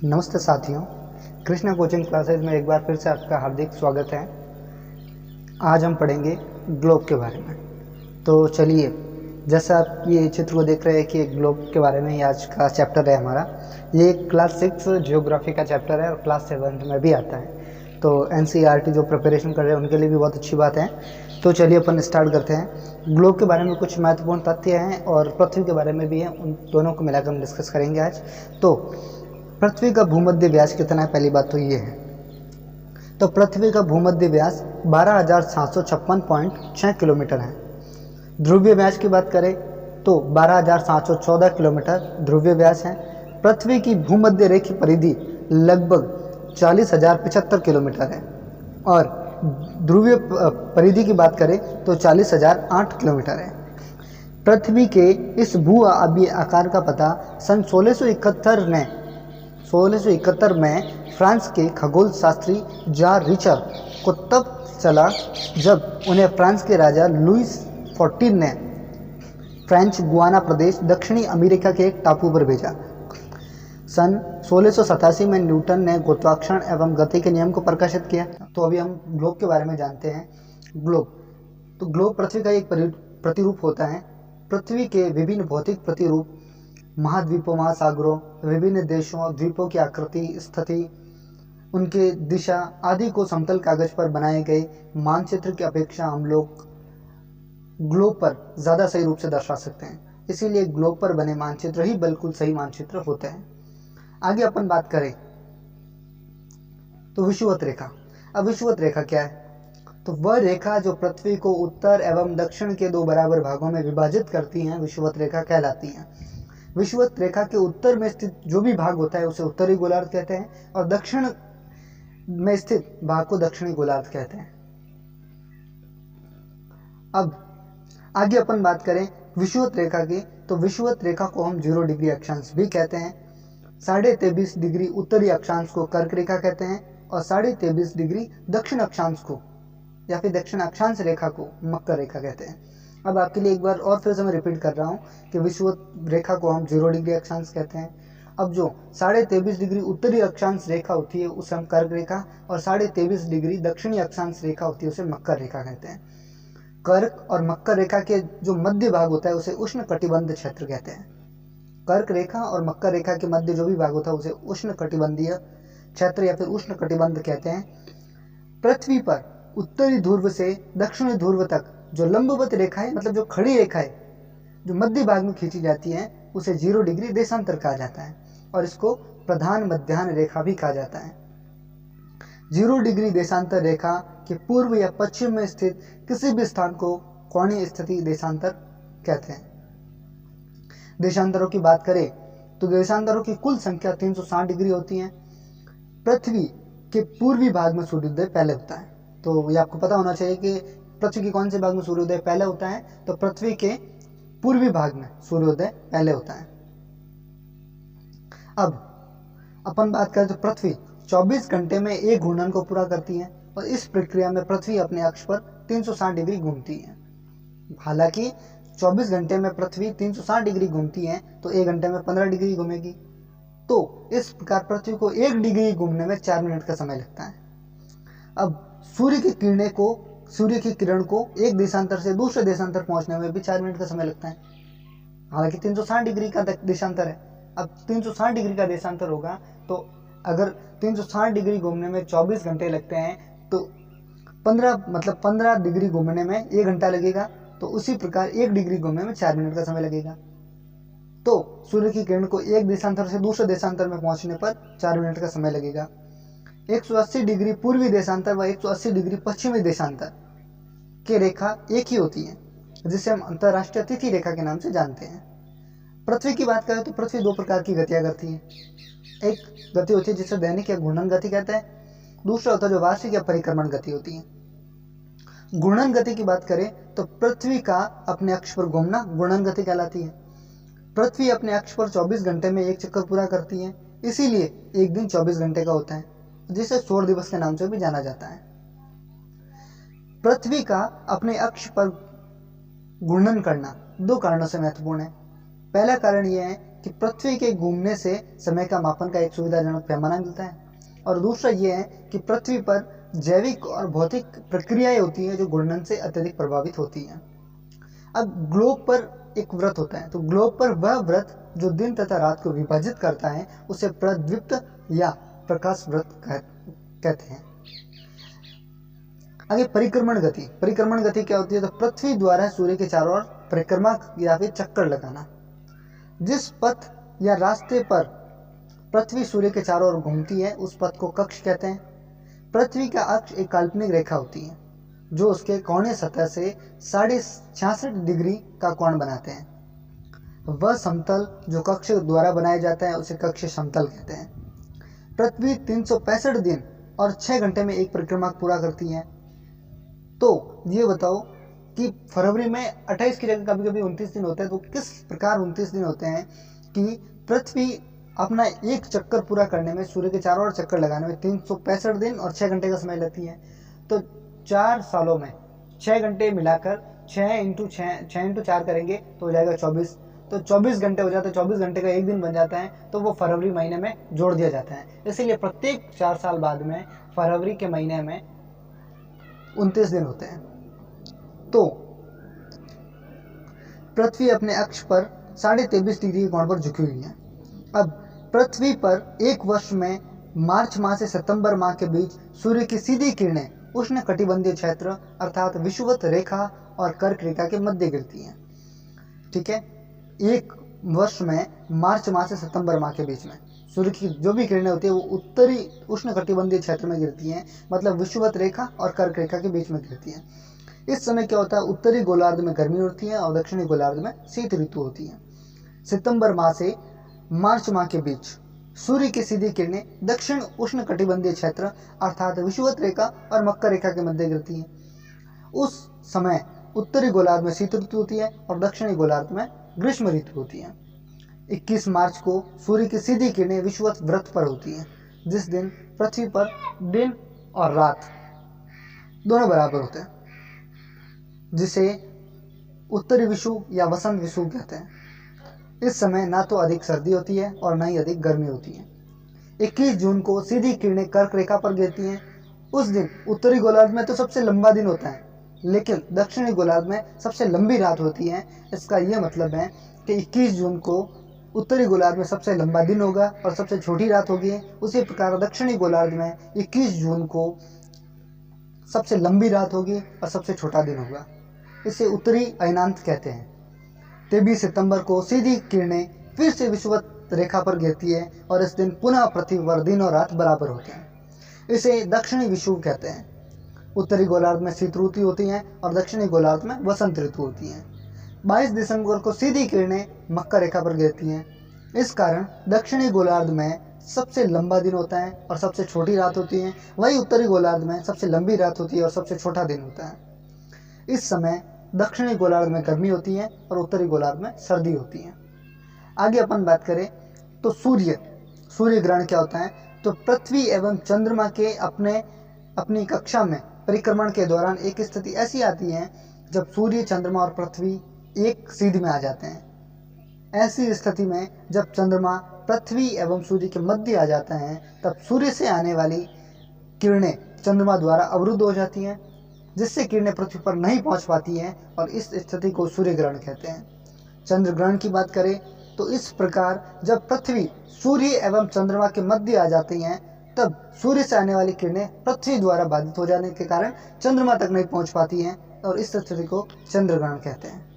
नमस्ते साथियों, Krishna coaching classes में एक बार फिर से आपका हार्दिक स्वागत है। आज हम पढ़ेंगे ग्लोब के बारे में। तो चलिए, जैसा आप ये चित्र को देख रहे हैं कि ग्लोब के बारे में ही आज का चैप्टर है हमारा। ये क्लास 6 जियोग्राफी का चैप्टर है और क्लास 7 में भी आता है। तो एनसीईआरटी जो प्रिपरेशन कर रहे हैं उनके लिए भी बहुत अच्छी बात है। तो चलिए अपन स्टार्ट करते हैं। ग्लोब के बारे में कुछ महत्वपूर्ण तथ्य हैं और पृथ्वी के बारे में भी हैं, उन दोनों को मिलाकर हम डिस्कस करेंगे आज। तो पृथ्वी का भूमध्य व्यास कितना है, पहली बात तो ये है। तो पृथ्वी का भूमध्य व्यास 12,756.6 किलोमीटर है। ध्रुवीय व्यास की बात करें तो 12,714 किलोमीटर ध्रुवीय व्यास है। पृथ्वी की भूमध्य रेखीय परिधि लगभग 40,075 किलोमीटर है और ध्रुवीय परिधि की बात करें तो 40,008 किलोमीटर है। पृथ्वी के इस भू आबीय आकार का पता सन 1671 में फ्रांस के खगोल शास्त्री जार रिचर को तब चला जब उन्हें फ्रांस के राजा लुईस 14 ने फ्रेंच गुआना प्रदेश दक्षिणी अमेरिका के एक टापू पर भेजा। सन 1687 में न्यूटन ने गुरुत्वाकर्षण एवं गति के नियम को प्रकाशित किया। तो अभी हम ग्लोब के बारे में जानते हैं। ग्लोब पृथ्वी का एक प्रतिरूप होता है। पृथ्वी के विभिन्न भौतिक प्रतिरूप महाद्वीपों, महासागरों, विभिन्न देशों, द्वीपों की आकृति, स्थिति, उनके दिशा आदि को समतल कागज पर बनाए गए मानचित्र की अपेक्षा हम लोग ग्लोब पर ज़्यादा सही रूप से दर्शा सकते हैं। इसीलिए ग्लोब पर बने मानचित्र ही बिल्कुल सही मानचित्र होते हैं। आगे अपन बात करें तो विषुवत रेखा। अब विषुवत रेखा क्या है? तो वह रेखा जो पृथ्वी को उत्तर एवं दक्षिण के दो बराबर भागों में विभाजित करती हैं, विषुवत रेखा कहलाती हैं। विषुवत रेखा के उत्तर में स्थित जो भी भाग होता है उसे उत्तरी गोलार्ध कहते हैं और दक्षिण में स्थित भाग को दक्षिणी गोलार्ध कहते हैं। अब आगे अपन बात करें विषुवत रेखा की, तो विषुवत रेखा को हम 0 डिग्री अक्षांश भी कहते हैं। 23.5 डिग्री उत्तरी अक्षांश को कर्क रेखा कहते हैं और 23.5 डिग्री दक्षिण अक्षांश को या फिर दक्षिण अक्षांश रेखा को मकर रेखा कहते हैं। अब आपके लिए एक बार और फिर से मैं रिपीट कर रहा हूँ कि विषुवत रेखा को हम 0 डिग्री अक्षांश कहते हैं। अब जो 23.5 डिग्री उत्तरी अक्षांश रेखा होती है उसे हम कर्क रेखा और 23.5 डिग्री दक्षिणी अक्षांश रेखा होती है उसे मकर रेखा कहते हैं। कर्क और मकर रेखा के जो मध्य भाग होता है उसे उष्ण कटिबंध क्षेत्र कहते हैं। कर्क रेखा और मकर रेखा के मध्य जो भी भाग होता है उसे उष्ण कटिबंधीय क्षेत्र या फिर उष्ण कटिबंध कहते हैं। पृथ्वी पर उत्तरी ध्रुव से दक्षिणी ध्रुव तक जो लंबवत रेखा है, मतलब जो खड़ी रेखा है जो मध्य भाग में खींची जाती है उसे 0 डिग्री देशांतर कहा जाता है और इसको प्रधान मध्याह्न रेखा भी कहा जाता है। 0 डिग्री देशांतर रेखा के पूर्व या पश्चिम में स्थित किसी भी स्थान को कोणीय स्थिति देशांतर कहते हैं। देशांतरों की बात करें तो देशांतरों की कुल संख्या 360 डिग्री होती है। पृथ्वी के पूर्वी भाग में सूर्योदय पहले होता है। तो ये आपको पता होना चाहिए कि पृथ्वी के कौन से भाग में सूर्योदय पहले होता है। तो पृथ्वी के पूर्वी भाग में सूर्योदय पहले होता है। अब अपन बात करें तो पृथ्वी 24 घंटे में एक घूर्णन को पूरा करती है और इस प्रक्रिया में पृथ्वी अपने अक्ष पर 360 डिग्री घूमती है। हालांकि 24 घंटे में पृथ्वी 360 डिग्री घूमती है तो 1 घंटे में 15 डिग्री घूमेगी। तो इस प्रकार पृथ्वी को 1 डिग्री घूमने में 4 मिनट का समय लगता है। अब सूर्य की किरण को एक देशांतर से दूसरे देशांतर पहुंचने में भी 4 मिनट का समय लगता है। हालांकि 360 डिग्री का देशांतर है। अब 360 डिग्री का देशांतर होगा तो अगर 360 डिग्री घूमने में 24 घंटे लगते हैं तो 15 डिग्री घूमने में 1 घंटा लगेगा। तो उसी प्रकार 1 डिग्री घूमने में 4 मिनट का समय लगेगा। तो सूर्य की किरण को एक देशांतर से दूसरे देशांतर में पहुंचने पर 4 मिनट का समय लगेगा। 180 डिग्री पूर्वी देशांतर व 180 डिग्री पश्चिमी देशांतर की रेखा एक ही होती है, जिसे हम अंतरराष्ट्रीय तिथि रेखा के नाम से जानते हैं। पृथ्वी की बात करें तो पृथ्वी 2 प्रकार की गतियां करती है। एक गति होती है जिसे दैनिक या घूर्णन गति कहते हैं। दूसरा होता है जो वार्षिक या परिक्रमण गति होती है। घूर्णन गति की बात करें तो पृथ्वी का अपने अक्ष पर घूमना घूर्णन गति कहलाती है। पृथ्वी अपने अक्ष पर 24 घंटे में एक चक्कर पूरा करती है, इसीलिए एक दिन 24 घंटे का होता है, जिसे सौर दिवस के नाम से भी जाना जाता है। पृथ्वी का अपने अक्ष पर घूर्णन करना 2 कारणों से महत्वपूर्ण है। पहला कारण यह है कि पृथ्वी के घूमने से समय का मापन का एक सुविधाजनक पैमाना मिलता है, और दूसरा ये है कि पृथ्वी पर जैविक और भौतिक प्रक्रियाएं होती हैं जो घूर्णन से अत्यधिक प्रभावित होती हैं। अब ग्लोब पर एक व्रत होता है, तो ग्लोब पर वह व्रत जो दिन तथा रात को विभाजित करता है उसे प्रद्वीप्त या प्रकाश व्रत कहते हैं। आगे परिक्रमण गति। परिक्रमण गति क्या होती है? तो पृथ्वी द्वारा सूर्य के चारों ओर परिक्रमा या फिर चक्कर लगाना। जिस पथ या रास्ते पर पृथ्वी सूर्य के चारों ओर घूमती है उस पथ को कक्ष कहते हैं। पृथ्वी का अक्ष एक काल्पनिक रेखा होती है जो उसके कोणीय सतह से 66.5 डिग्री का कोण बनाते हैं। वह समतल जो कक्ष द्वारा बनाया जाता है उसे कक्ष समतल कहते हैं। पृथ्वी 365 दिन और 6 घंटे में एक परिक्रमा पूरा करती है। तो ये बताओ कि फरवरी में 28 की जगह कभी कभी 29 दिन होते हैं, तो किस प्रकार 29 दिन होते हैं कि पृथ्वी अपना एक चक्कर पूरा करने में, सूर्य के चारों ओर चक्कर लगाने में 365 दिन और 6 घंटे का समय लेती है। तो 4 सालों में 6 घंटे मिलाकर 6 × 4 करेंगे तो हो जाएगा 24, तो 24 घंटे हो जाता है। 24 घंटे का एक दिन बन जाता है, तो वो फरवरी महीने में जोड़ दिया जाता है। इसीलिए प्रत्येक 4 साल बाद में फरवरी के महीने में 29 दिन होते हैं। तो पृथ्वी अपने अक्ष पर 23.5 डिग्री के कोण पर झुकी हुई है। अब पृथ्वी पर एक वर्ष में मार्च माह से सितंबर माह के बीच सूर्य की सीधी किरणें उष्ण कटिबंधीय क्षेत्र अर्थात विषुवत रेखा और कर्क रेखा के मध्य गिरती हैं। ठीक है, एक वर्ष में मार्च माह से सितंबर माह के बीच में सूर्य की जो भी किरणें होती है वो उत्तरी उष्ण कटिबंधीय क्षेत्र में गिरती हैं, मतलब विषुवत रेखा और कर्क रेखा के बीच में गिरती हैं। इस समय क्या होता है, उत्तरी गोलार्ध में गर्मी होती है और दक्षिणी गोलार्ध में शीत ऋतु होती है। सितंबर माह से मार्च माह के बीच सूर्य की सीधी किरणें दक्षिण उष्ण कटिबंधीय क्षेत्र अर्थात विषुवत रेखा और मकर रेखा के मध्य गिरती हैं। उस समय उत्तरी गोलार्ध में शीत ऋतु होती है और दक्षिणी गोलार्ध में ग्रीष्म ऋतु होती है। 21 मार्च को सूर्य की सीधी किरणें विषुवत व्रत पर होती हैं, जिस दिन पृथ्वी पर दिन और रात दोनों बराबर होते हैं, जिसे उत्तरी विषुव या वसंत विषुव कहते हैं। इस समय ना तो अधिक सर्दी होती है और ना ही अधिक गर्मी होती है। 21 जून को सीधी किरणें कर्क रेखा पर गिरती हैं। उस दिन उत्तरी गोलार्ध में तो सबसे लंबा दिन होता है, लेकिन दक्षिणी गोलार्ध में सबसे लंबी रात होती है। इसका यह मतलब है कि 21 जून को उत्तरी गोलार्ध में सबसे लंबा दिन होगा और सबसे छोटी रात होगी। उसी प्रकार दक्षिणी गोलार्ध में 21 जून को सबसे लंबी रात होगी और सबसे छोटा दिन होगा। इसे उत्तरी अयनांत कहते हैं। 23 सितंबर को सीधी किरणें फिर से विषुवत रेखा पर गिरती है और इस दिन पुनः पृथ्वी पर दिन और रात बराबर होते हैं। इसे दक्षिणी विषुव कहते हैं। उत्तरी गोलार्ध में शीत ऋतु होती है और दक्षिणी गोलार्ध में वसंत ऋतु होती है। 22 दिसंबर को सीधी किरणें मकर रेखा पर गिरती हैं। इस कारण दक्षिणी गोलार्ध में सबसे लंबा दिन होता है और सबसे छोटी रात होती है, वही उत्तरी गोलार्ध में सबसे लंबी रात होती है और सबसे छोटा दिन होता है। इस समय दक्षिणी गोलार्ध में गर्मी होती है और उत्तरी गोलार्ध में सर्दी होती है। आगे अपन बात करें तो सूर्य ग्रहण क्या होता है, तो पृथ्वी एवं चंद्रमा के अपनी कक्षा में परिक्रमण के दौरान एक स्थिति ऐसी आती है जब सूर्य, चंद्रमा और पृथ्वी एक सीध में आ जाते हैं। ऐसी स्थिति में जब चंद्रमा पृथ्वी एवं सूर्य के मध्य आ जाता है तब सूर्य से आने वाली किरणें चंद्रमा द्वारा अवरुद्ध हो जाती हैं, जिससे किरणें पृथ्वी पर नहीं पहुंच पाती हैं और इस स्थिति को सूर्य ग्रहण कहते हैं। चंद्र ग्रहण की बात करें तो इस प्रकार जब पृथ्वी, सूर्य एवं चंद्रमा के मध्य आ जाती हैं तब सूर्य से आने वाली किरणें पृथ्वी द्वारा बाधित हो जाने के कारण चंद्रमा तक नहीं पहुंच पाती हैं और इस स्थिति को चंद्र ग्रहण कहते हैं।